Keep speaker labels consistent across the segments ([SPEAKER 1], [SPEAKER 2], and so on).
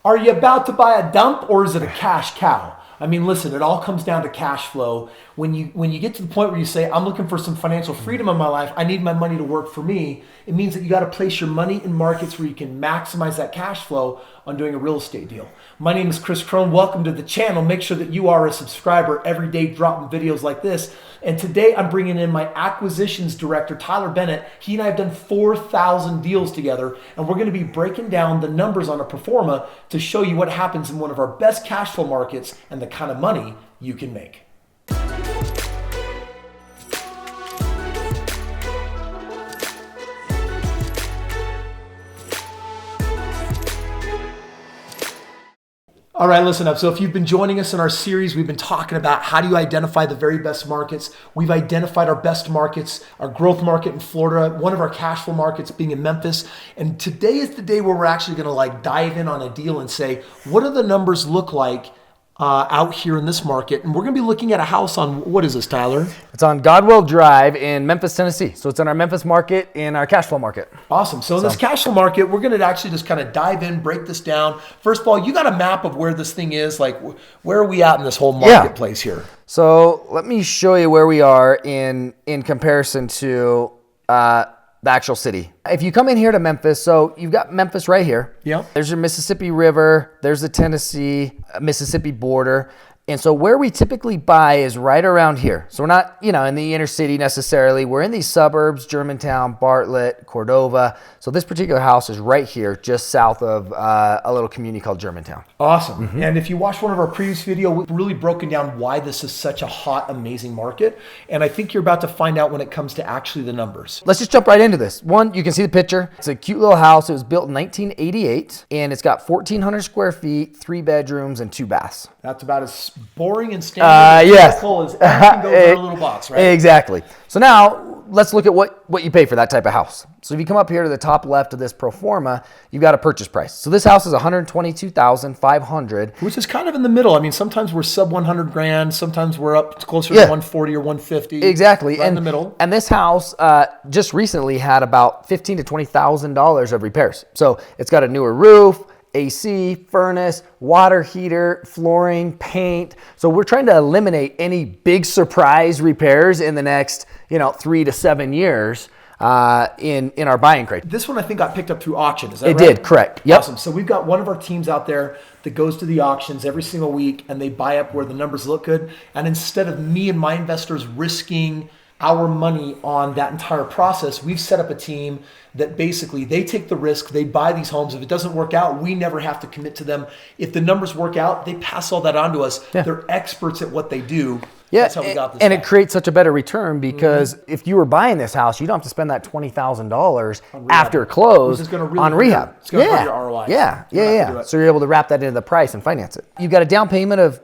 [SPEAKER 1] Are you about to buy a dump or is it a cash cow? I mean, listen, it all comes down to cash flow. When you get to the point where you say, I'm looking for some financial freedom in my life, I need my money to work for me, it means that you got to place your money in markets where you can maximize that cash flow on doing a real estate deal. My name is Kris Krohn. Welcome to the channel. Make sure that you are a subscriber every day, dropping videos like this. And today I'm bringing in my acquisitions director, Tyler Bennett. He and I have done 4,000 deals together, and we're going to be breaking down the numbers on a pro forma to show you what happens in one of our best cash flow markets and the kind of money you can make. All right, listen up. So if you've been joining us in our series, we've been talking about how do you identify the very best markets. We've identified our best markets, our growth market in Florida, one of our cash flow markets being in Memphis. And today is the day where we're actually going to dive in on a deal and say, what do the numbers look like out here in this market? And we're going to be looking at a house on, what is this, Tyler?
[SPEAKER 2] It's on Godwell Drive in Memphis, Tennessee. So it's in our Memphis market, in our cash flow market.
[SPEAKER 1] Awesome. So in this cash flow market, we're going to actually just kind of dive in, break this down. First of all, you got a map of where this thing is, like where are we at in this whole marketplace here?
[SPEAKER 2] So let me show you where we are in comparison to the actual city. If you come in here to Memphis, so you've got Memphis right here.
[SPEAKER 1] Yeah.
[SPEAKER 2] There's your Mississippi River. There's the Tennessee, Mississippi border. And so where we typically buy is right around here. So we're not, in the inner city necessarily. We're in these suburbs, Germantown, Bartlett, Cordova. So this particular house is right here, just south of a little community called Germantown.
[SPEAKER 1] Awesome. Mm-hmm. And if you watched one of our previous videos, we've really broken down why this is such a hot, amazing market. And I think you're about to find out when it comes to actually the numbers.
[SPEAKER 2] Let's just jump right into this. One, you can see the picture. It's a cute little house. It was built in 1988, and it's got 1,400 square feet, 3 bedrooms, and 2 baths.
[SPEAKER 1] That's about as boring and standard
[SPEAKER 2] yes.
[SPEAKER 1] as everything goes in a little box, right?
[SPEAKER 2] Exactly. So now let's look at what you pay for that type of house. So if you come up here to the top left of this pro forma, you've got a purchase price. So this house is $122,500,
[SPEAKER 1] which is kind of in the middle. I mean, sometimes we're sub 100 grand, sometimes we're up closer to 140 or 150.
[SPEAKER 2] Exactly,
[SPEAKER 1] right in the middle.
[SPEAKER 2] And this house just recently had about $15,000 to $20,000 of repairs. So it's got a newer roof, AC, furnace, water heater, flooring, paint. So we're trying to eliminate any big surprise repairs in the next, 3 to 7 years in our buying criteria.
[SPEAKER 1] This one I think got picked up through auction. Is that
[SPEAKER 2] right? It did, correct. Yep.
[SPEAKER 1] Awesome. So we've got one of our teams out there that goes to the auctions every single week, and they buy up where the numbers look good. And instead of me and my investors risking our money on that entire process, we've set up a team that basically they take the risk, they buy these homes. If it doesn't work out, we never have to commit to them. If the numbers work out, they pass all that on to us. Yeah. They're experts at what they do.
[SPEAKER 2] Yeah,
[SPEAKER 1] that's how we got this.
[SPEAKER 2] And it creates such a better return because if you were buying this house, you don't have to spend that $20,000 after close on rehab.
[SPEAKER 1] It's going to hurt your ROI.
[SPEAKER 2] Yeah. So you're able to wrap that into the price and finance it. You've got a down payment of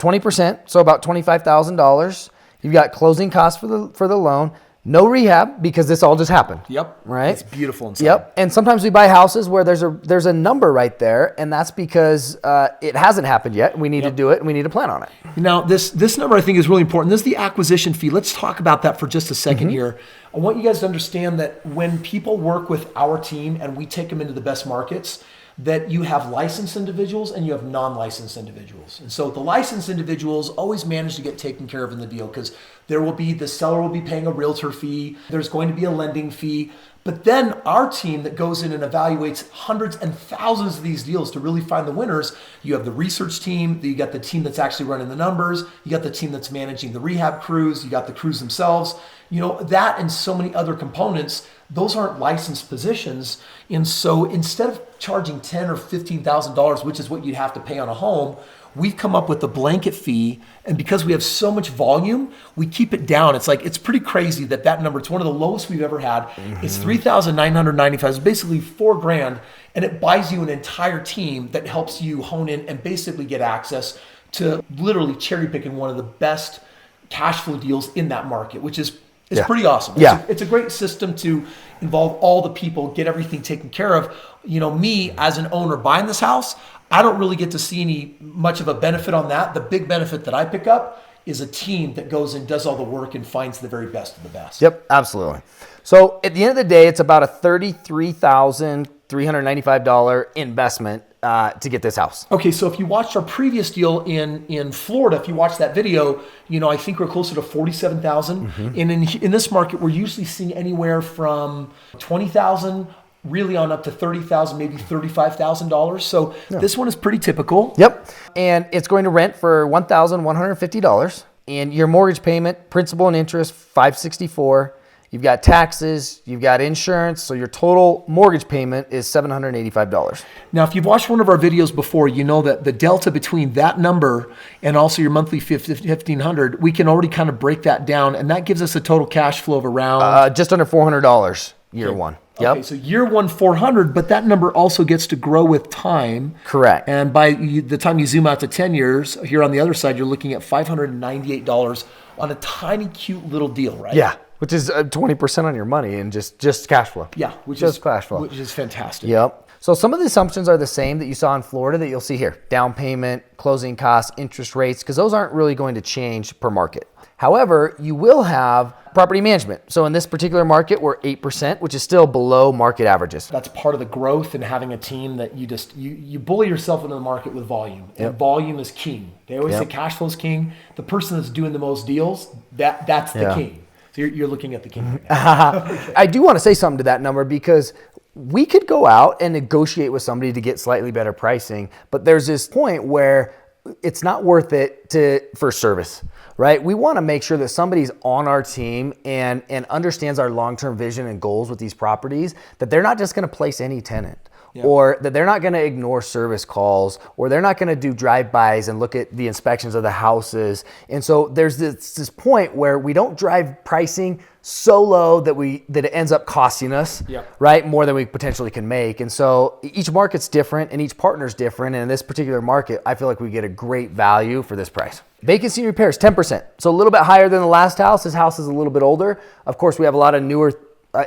[SPEAKER 2] 20%, so about $25,000. You've got closing costs for the loan. No rehab because this all just happened.
[SPEAKER 1] Yep.
[SPEAKER 2] Right?
[SPEAKER 1] It's beautiful inside.
[SPEAKER 2] Yep. And sometimes we buy houses where there's a number right there, and that's because it hasn't happened yet. We need to do it, and we need to plan on it.
[SPEAKER 1] Now, this number I think is really important. This is the acquisition fee. Let's talk about that for just a second here. I want you guys to understand that when people work with our team and we take them into the best markets, that you have licensed individuals and you have non-licensed individuals. And so the licensed individuals always manage to get taken care of in the deal because the seller will be paying a realtor fee. There's going to be a lending fee. But then our team that goes in and evaluates hundreds and thousands of these deals to really find the winners, you have the research team, you got the team that's actually running the numbers, you got the team that's managing the rehab crews, you got the crews themselves, that and so many other components. Those aren't licensed positions. And so instead of charging $10,000 or $15,000, which is what you'd have to pay on a home, we've come up with a blanket fee. And because we have so much volume, we keep it down. It's pretty crazy that number, it's one of the lowest we've ever had. It's $3,995. It's basically $4,000. And it buys you an entire team that helps you hone in and basically get access to literally cherry picking one of the best cash flow deals in that market, which is pretty awesome. It's a great system to involve all the people, get everything taken care of. Me as an owner buying this house, I don't really get to see much of a benefit on that. The big benefit that I pick up is a team that goes and does all the work and finds the very best of the best.
[SPEAKER 2] Yep, absolutely. So at the end of the day, it's about a $33,395 investment to get this house.
[SPEAKER 1] Okay, so if you watched our previous deal in Florida, if you watched that video, I think we're closer to 47,000. And in this market, we're usually seeing anywhere from 20,000 really on up to 30,000, maybe $35,000. So this one is pretty typical.
[SPEAKER 2] Yep. And it's going to rent for $1,150. And your mortgage payment, principal and interest, $564. You've got taxes, you've got insurance, so your total mortgage payment is $785.
[SPEAKER 1] Now, if you've watched one of our videos before, you know that the delta between that number and also your monthly $1,500, we can already kind of break that down, and that gives us a total cash flow of around...
[SPEAKER 2] just under $400 year one. Yep.
[SPEAKER 1] Okay, so year one, 400, but that number also gets to grow with time.
[SPEAKER 2] Correct.
[SPEAKER 1] And by the time you zoom out to 10 years, here on the other side, you're looking at $598 on a tiny, cute little deal, right?
[SPEAKER 2] Yeah, which is 20% on your money and just cash flow.
[SPEAKER 1] Yeah,
[SPEAKER 2] which is cash flow.
[SPEAKER 1] Which is fantastic.
[SPEAKER 2] Yep. So some of the assumptions are the same that you saw in Florida that you'll see here. Down payment, closing costs, interest rates, because those aren't really going to change per market. However, you will have property management. So in this particular market, we're 8%, which is still below market averages.
[SPEAKER 1] That's part of the growth and having a team that you bully yourself into the market with volume. And volume is king. They always say cash flow is king. The person that's doing the most deals, that's the king. So you're looking at the king right now.
[SPEAKER 2] I do want to say something to that number because we could go out and negotiate with somebody to get slightly better pricing, but there's this point where it's not worth it for service, right? We want to make sure that somebody's on our team and understands our long-term vision and goals with these properties, that they're not just going to place any tenant. Or that they're not going to ignore service calls, or they're not going to do drive-bys and look at the inspections of the houses. And so there's this point where we don't drive pricing so low that it ends up costing us, right, more than we potentially can make. And so each market's different and each partner's different. And in this particular market, I feel like we get a great value for this price. Vacancy and repairs, 10%. So a little bit higher than the last house. This house is a little bit older. Of course, we have a lot of newer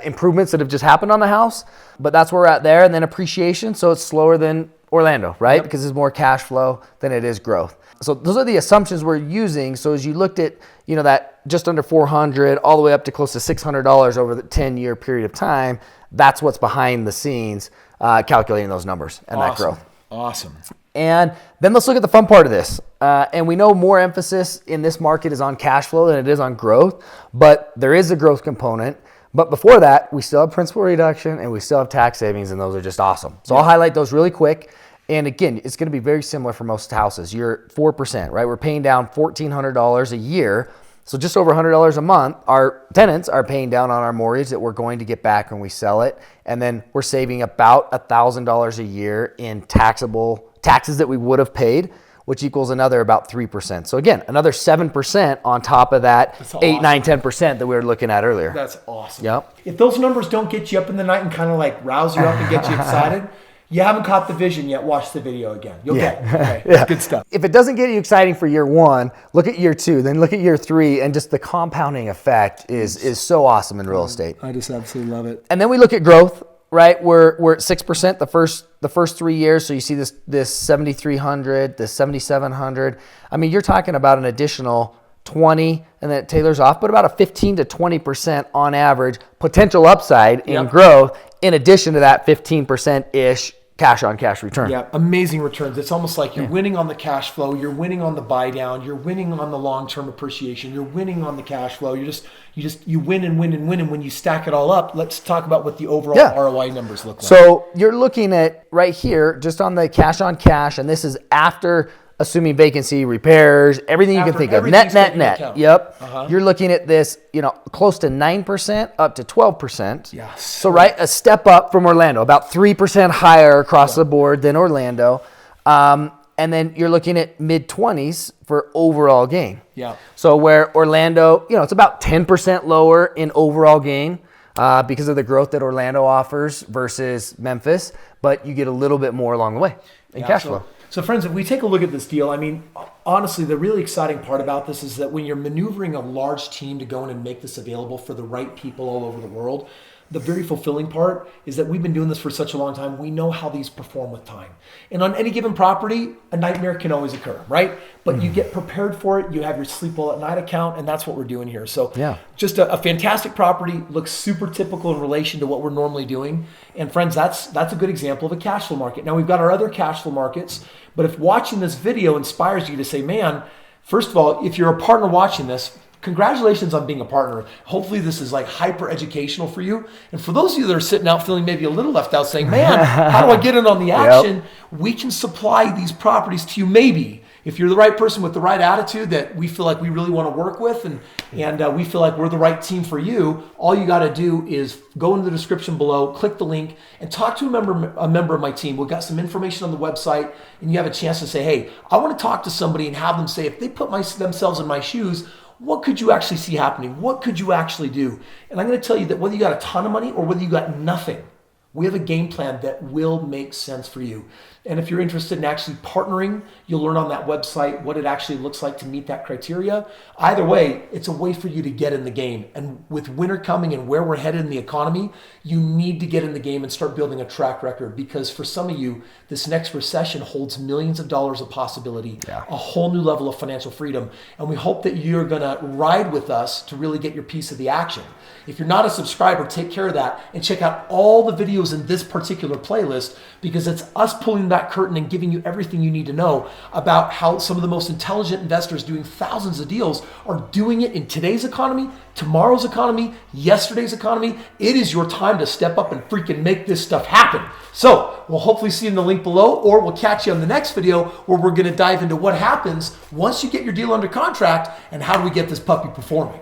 [SPEAKER 2] improvements that have just happened on the house, but that's where we're at there. And then appreciation, so it's slower than Orlando, right? Because it's more cash flow than it is growth. So those are the assumptions we're using. So as you looked at, that just under 400 all the way up to close to $600 over the 10-year period of time, that's what's behind the scenes calculating those numbers and that growth.
[SPEAKER 1] Awesome.
[SPEAKER 2] And then let's look at the fun part of this. And we know more emphasis in this market is on cash flow than it is on growth, but there is a growth component. But before that, we still have principal reduction and we still have tax savings, and those are just awesome. So I'll highlight those really quick. And again, it's going to be very similar for most houses. You're 4%, right? We're paying down $1,400 a year. So just over $100 a month, our tenants are paying down on our mortgage that we're going to get back when we sell it. And then we're saving about $1,000 a year in taxes that we would have paid, which equals another about 3%. So again, another 7% on top of that 8, 9, 10% that we were looking at earlier.
[SPEAKER 1] That's awesome.
[SPEAKER 2] Yep.
[SPEAKER 1] If those numbers don't get you up in the night and kind of like rouse you up and get you excited, you haven't caught the vision yet, watch the video again. You'll get it. Okay. Good stuff.
[SPEAKER 2] If it doesn't get you exciting for year one, look at year two, then look at year three, and just the compounding effect is so awesome in real estate.
[SPEAKER 1] I just absolutely love it.
[SPEAKER 2] And then we look at growth. Right, we're at 6% the first 3 years. So you see this 7,300, this 7,700. I mean, you're talking about an additional 20, and then it tailors off, but about a 15 to 20% on average potential upside in growth, in addition to that 15% ish cash on cash return.
[SPEAKER 1] Yeah, amazing returns. It's almost like you're winning on the cash flow, you're winning on the buy down, you're winning on the long-term appreciation, you're winning on the cash flow. You win and win and win. And when you stack it all up, let's talk about what the overall ROI numbers look like.
[SPEAKER 2] So you're looking at right here, just on the cash on cash, and this is after assuming vacancy, repairs, everything you can think of. Net. Yep. You're looking at this, close to 9% up to 12%.
[SPEAKER 1] Yeah.
[SPEAKER 2] So right, a step up from Orlando, about 3% higher across the board than Orlando. And then you're looking at mid-20s for overall gain.
[SPEAKER 1] Yeah.
[SPEAKER 2] So where Orlando, it's about 10% lower in overall gain because of the growth that Orlando offers versus Memphis, but you get a little bit more along the way in cash flow.
[SPEAKER 1] So friends, if we take a look at this deal, I mean, honestly, the really exciting part about this is that when you're maneuvering a large team to go in and make this available for the right people all over the world, the very fulfilling part is that we've been doing this for such a long time. We know how these perform with time. And on any given property, a nightmare can always occur, right? But you get prepared for it. You have your sleep well at night account, and that's what we're doing here. So just a fantastic property, looks super typical in relation to what we're normally doing. And friends, that's a good example of a cash flow market. Now we've got our other cash flow markets, but if watching this video inspires you to say, man, first of all, if you're a partner watching this, congratulations on being a partner. Hopefully this is like hyper educational for you. And for those of you that are sitting out feeling maybe a little left out saying, man, how do I get in on the action? We can supply these properties to you maybe. If you're the right person with the right attitude that we feel like we really want to work with and we feel like we're the right team for you, all you got to do is go into the description below, click the link, and talk to a member of my team. We've got some information on the website, and you have a chance to say, hey, I want to talk to somebody and have them say, if they put themselves in my shoes, what could you actually see happening? What could you actually do? And I'm going to tell you that whether you got a ton of money or whether you got nothing, we have a game plan that will make sense for you. And if you're interested in actually partnering, you'll learn on that website what it actually looks like to meet that criteria. Either way, it's a way for you to get in the game. And with winter coming and where we're headed in the economy, you need to get in the game and start building a track record, because for some of you, this next recession holds millions of dollars of possibility, a whole new level of financial freedom. And we hope that you're going to ride with us to really get your piece of the action. If you're not a subscriber, take care of that and check out all the videos in this particular playlist, because it's us pulling that curtain and giving you everything you need to know about how some of the most intelligent investors doing thousands of deals are doing it in today's economy, tomorrow's economy, yesterday's economy. It is your time to step up and freaking make this stuff happen. So we'll hopefully see you in the link below, or we'll catch you on the next video where we're going to dive into what happens once you get your deal under contract and how do we get this puppy performing.